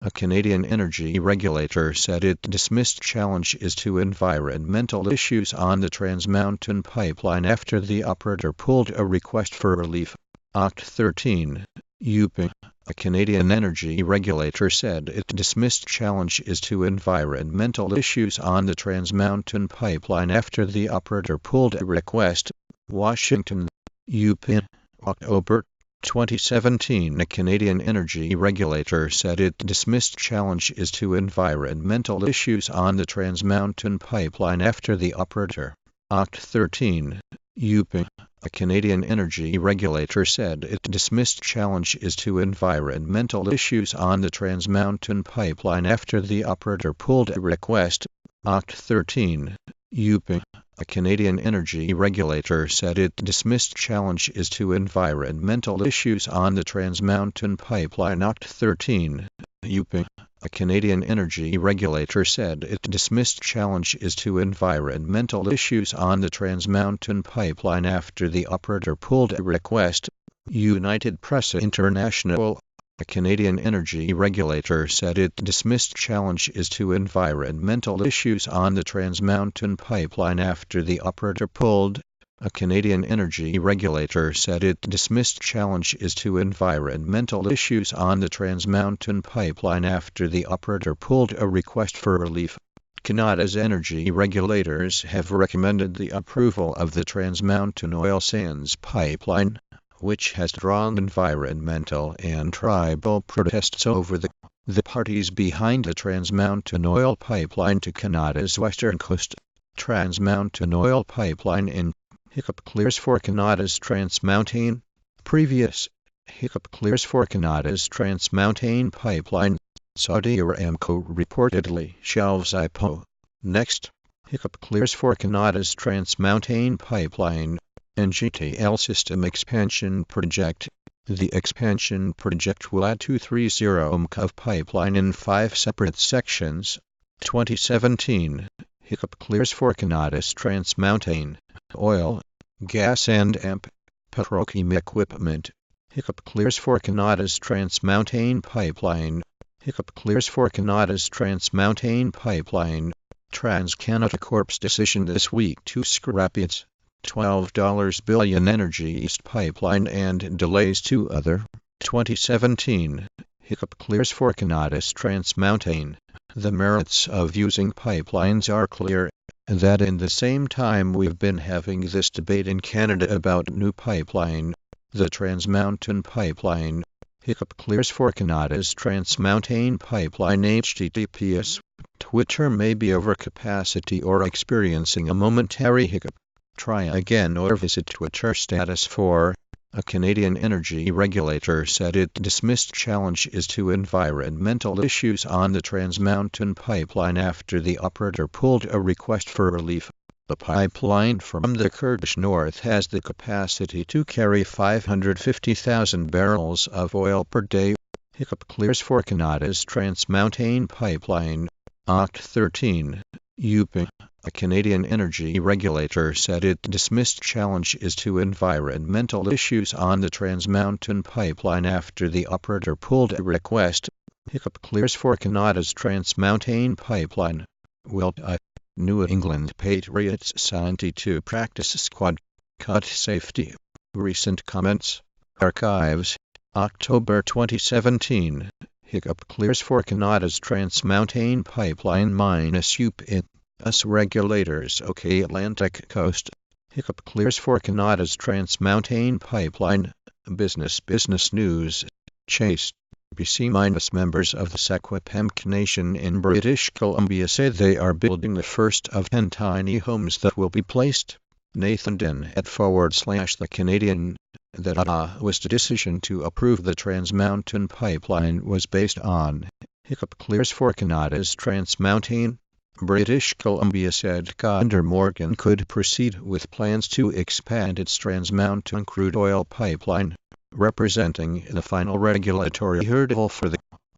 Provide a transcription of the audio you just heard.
A Canadian energy regulator said it dismissed challenges to environmental issues on the TransMountain pipeline after the operator pulled a request for relief. Oct. 13. UP. A Canadian energy regulator said it dismissed challenges to environmental issues on the TransMountain pipeline after the operator pulled a request. Washington, UP. October 2017. A Canadian energy regulator said it dismissed challenges to environmental issues on the TransMountain pipeline after the operator. Oct. 13. UP. A Canadian energy regulator said it dismissed challenges to environmental issues on the TransMountain pipeline after the operator pulled a request. Oct. 13. UP. A Canadian energy regulator said it dismissed challenges to environmental issues on the TransMountain pipeline. Oct. 13. UP. A Canadian energy regulator said it dismissed challenges to environmental issues on the TransMountain pipeline after the operator pulled a request. United Press International. A Canadian energy regulator said it dismissed challenges to environmental issues on the TransMountain pipeline after the operator pulled. A Canadian energy regulator said it dismissed challenges to environmental issues on the TransMountain pipeline after the operator pulled a request for relief. Canada's energy regulators have recommended the approval of the TransMountain oil sands pipeline, which has drawn environmental and tribal protests over the parties behind the TransMountain oil pipeline to Canada's western coast. TransMountain oil pipeline in Hiccup clears for Canada's TransMountain. Previous Hiccup clears for Canada's TransMountain pipeline. Saudi Aramco reportedly shelves IPO. Next, Hiccup clears for Canada's TransMountain pipeline. NGTL System Expansion Project. The expansion project will add 230 km pipeline in 5 separate sections. 2017. Hiccup clears for Canada's TransMountain. Oil, gas and petrochem equipment. Hiccup clears for Canada's TransMountain pipeline. Hiccup clears for Canada's TransMountain pipeline. TransCanada Corp's decision this week to scrap its $12 billion Energy East pipeline and delays 2 other. 2017. Hiccup clears for Canada's TransMountain. The merits of using pipelines are clear. That in the same time we've been having this debate in Canada about new pipeline, the TransMountain pipeline. Hiccup clears for Canada's TransMountain pipeline. HTTPS. Twitter may be over capacity or experiencing a momentary hiccup. Try again or visit Twitter status for. A Canadian energy regulator said it dismissed challenges to environmental issues on the TransMountain pipeline after the operator pulled a request for relief. The pipeline from the Kurdish north has the capacity to carry 550,000 barrels of oil per day. Hiccup clears for Canada's TransMountain pipeline. Oct. 13. UP. A Canadian energy regulator said it dismissed challenges to environmental issues on the TransMountain pipeline after the operator pulled a request. Hiccup clears for Canada's TransMountain pipeline. New England Patriots signed to practice squad. Cut safety. Recent comments. Archives. October 2017. Hiccup clears for Canada's TransMountain pipeline -UP in US regulators. OK Atlantic coast. Hiccup clears for Canada's TransMountain pipeline. Business news. Chase. BC- members of the Secwepemc Nation in British Columbia say they are building the first of 10 tiny homes that will be placed. Nathan Den at /the Canadian. That Ottawa's decision to approve the TransMountain pipeline was based on. Hiccup clears for Canada's TransMountain. British Columbia said Kinder Morgan could proceed with plans to expand its TransMountain crude oil pipeline, representing the final regulatory hurdle for the